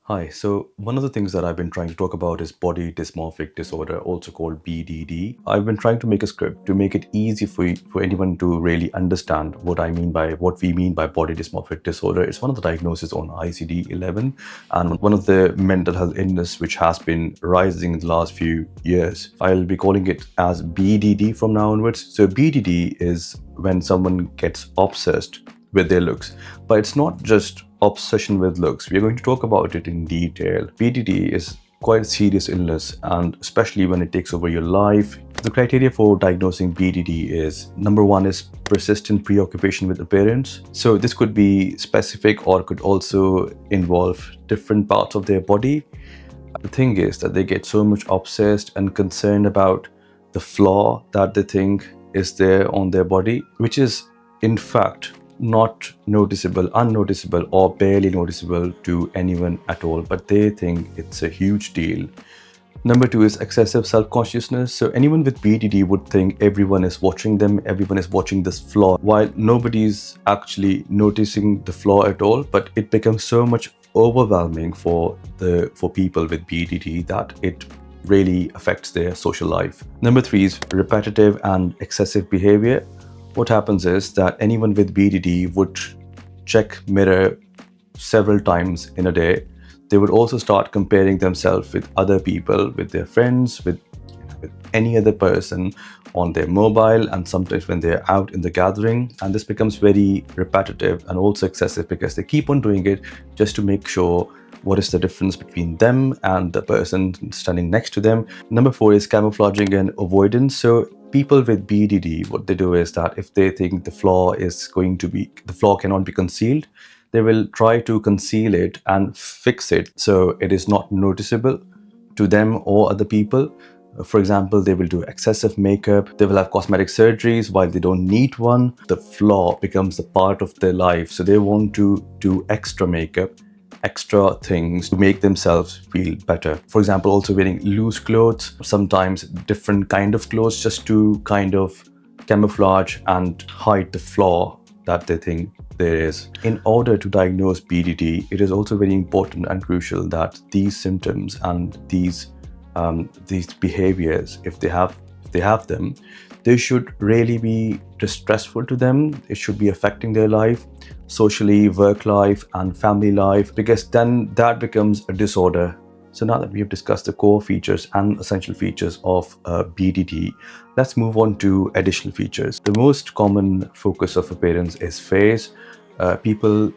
Hi, so one of the things that I've been trying to talk about is body dysmorphic disorder, also called BDD. I've been trying to make a script to make it easy for anyone to really understand what we mean by body dysmorphic disorder. It's one of the diagnoses on ICD-11 and one of the mental health illness which has been rising in the last few years. I'll be calling it as BDD from now onwards. So BDD is when someone gets obsessed with their looks. But it's not just obsession with looks. We're going to talk about it in detail. BDD is quite a serious illness, and especially when it takes over your life. The criteria for diagnosing BDD is number one is persistent preoccupation with appearance. So this could be specific or could also involve different parts of their body. The thing is that they get so much obsessed and concerned about the flaw that they think is there on their body, which is in fact not noticeable, unnoticeable, or barely noticeable to anyone at all, but they think it's a huge deal. Number two is excessive self-consciousness. So anyone with BDD would think everyone is watching them, everyone is watching this flaw, while nobody's actually noticing the flaw at all. But it becomes so much overwhelming for people with BDD that it really affects their social life. Number three is repetitive and excessive behavior. What happens is that anyone with BDD would check mirror several times in a day. They would also start comparing themselves with other people, with their friends, with any other person on their mobile, and sometimes when they're out in the gathering. And this becomes very repetitive and also excessive because they keep on doing it just to make sure what is the difference between them and the person standing next to them. Number four is camouflaging and avoidance. So people with BDD, what they do is that if they think the flaw cannot be concealed, they will try to conceal it and fix it so it is not noticeable to them or other people. For example, they will do excessive makeup, they will have cosmetic surgeries while they don't need one. The flaw becomes a part of their life, so they want to do extra makeup, extra things to make themselves feel better. For example, also wearing loose clothes, sometimes different kind of clothes, just to kind of camouflage and hide the flaw that they think there is. In order to diagnose BDD, it is also very important and crucial that these symptoms and these behaviors, if they have them, they should really be distressful to them. It should be affecting their life, socially, work life, and family life, because then that becomes a disorder. So now that we have discussed the core features and essential features of BDD, let's move on to additional features. The most common focus of appearance is face. People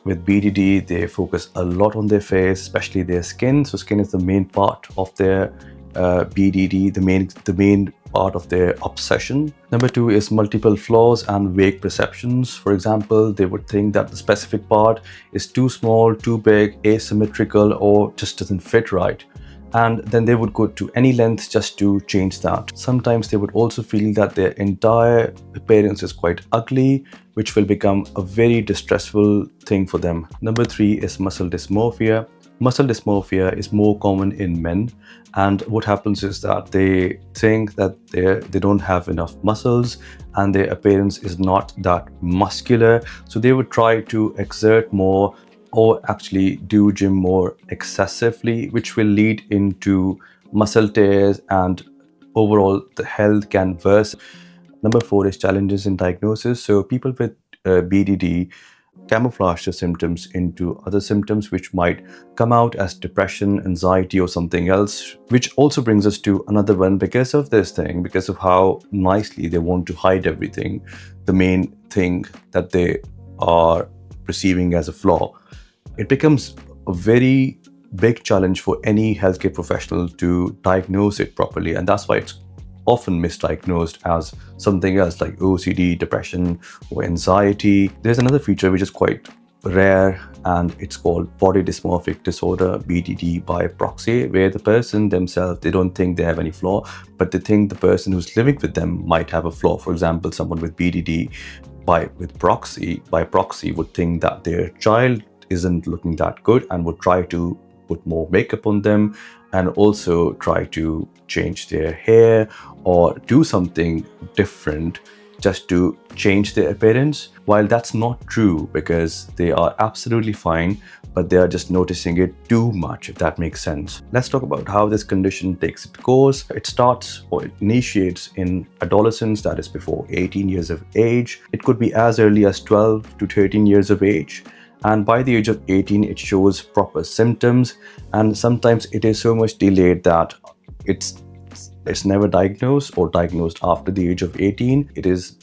with BDD, they focus a lot on their face, especially their skin. So skin is the main part of their BDD, the main part of their obsession. Number two is multiple flaws and vague perceptions. For example, they would think that the specific part is too small, too big, asymmetrical, or just doesn't fit right. And then they would go to any length just to change that. Sometimes they would also feel that their entire appearance is quite ugly, which will become a very distressful thing for them. Number three is muscle dysmorphia. Muscle dysmorphia is more common in men, and what happens is that they think that they don't have enough muscles and their appearance is not that muscular, so they would try to exert more or actually do gym more excessively, which will lead into muscle tears and overall the health can worsen. Number four is challenges in diagnosis. So people with BDD camouflage the symptoms into other symptoms which might come out as depression, anxiety, or something else, which also brings us to another one. Because of this thing, because of how nicely they want to hide everything, the main thing that they are perceiving as a flaw, it becomes a very big challenge for any healthcare professional to diagnose it properly, and that's why it's often misdiagnosed as something else like OCD, depression, or anxiety. There's another feature which is quite rare, and it's called Body Dysmorphic Disorder, BDD, by Proxy, where the person themselves, they don't think they have any flaw, but they think the person who's living with them might have a flaw. For example, someone with BDD by proxy would think that their child isn't looking that good and would try to put more makeup on them and also try to change their hair or do something different just to change their appearance, while that's not true, because they are absolutely fine but they are just noticing it too much, if that makes sense. Let's talk about how this condition takes its course. It starts or it initiates in adolescence, that is before 18 years of age. It could be as early as 12 to 13 years of age. And by the age of 18, it shows proper symptoms. And sometimes it is so much delayed that it's never diagnosed or diagnosed after the age of 18. It is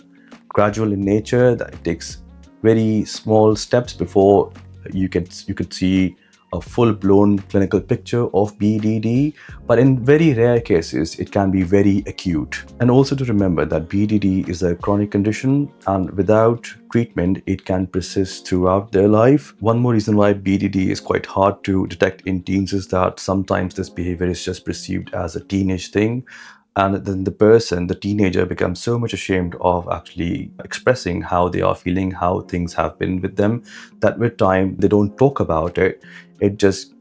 gradual in nature, that it takes very small steps before you could see a full-blown clinical picture of BDD, but in very rare cases it can be very acute. And also to remember that BDD is a chronic condition, and without treatment it can persist throughout their life. One more reason why BDD is quite hard to detect in teens is that sometimes this behavior is just perceived as a teenage thing, and then the teenager, becomes so much ashamed of actually expressing how they are feeling, how things have been with them, that with time they don't talk about it. It just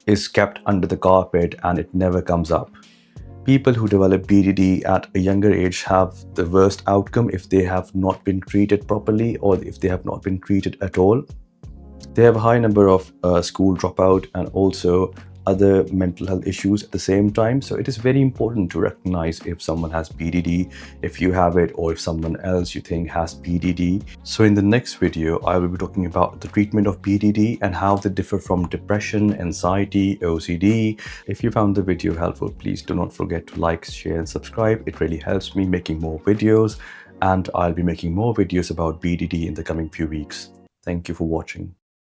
is kept under the carpet and it never comes up. People who develop BDD at a younger age have the worst outcome if they have not been treated properly, or if they have not been treated at all. They have a high number of school dropout and also other mental health issues at the same time. So it is very important to recognize if someone has BDD, if you have it, or if someone else you think has BDD. So in the next video, I will be talking about the treatment of BDD and how they differ from depression, anxiety, OCD. If you found the video helpful, please do not forget to like, share, and subscribe. It really helps me making more videos, and I'll be making more videos about BDD in the coming few weeks. Thank you for watching.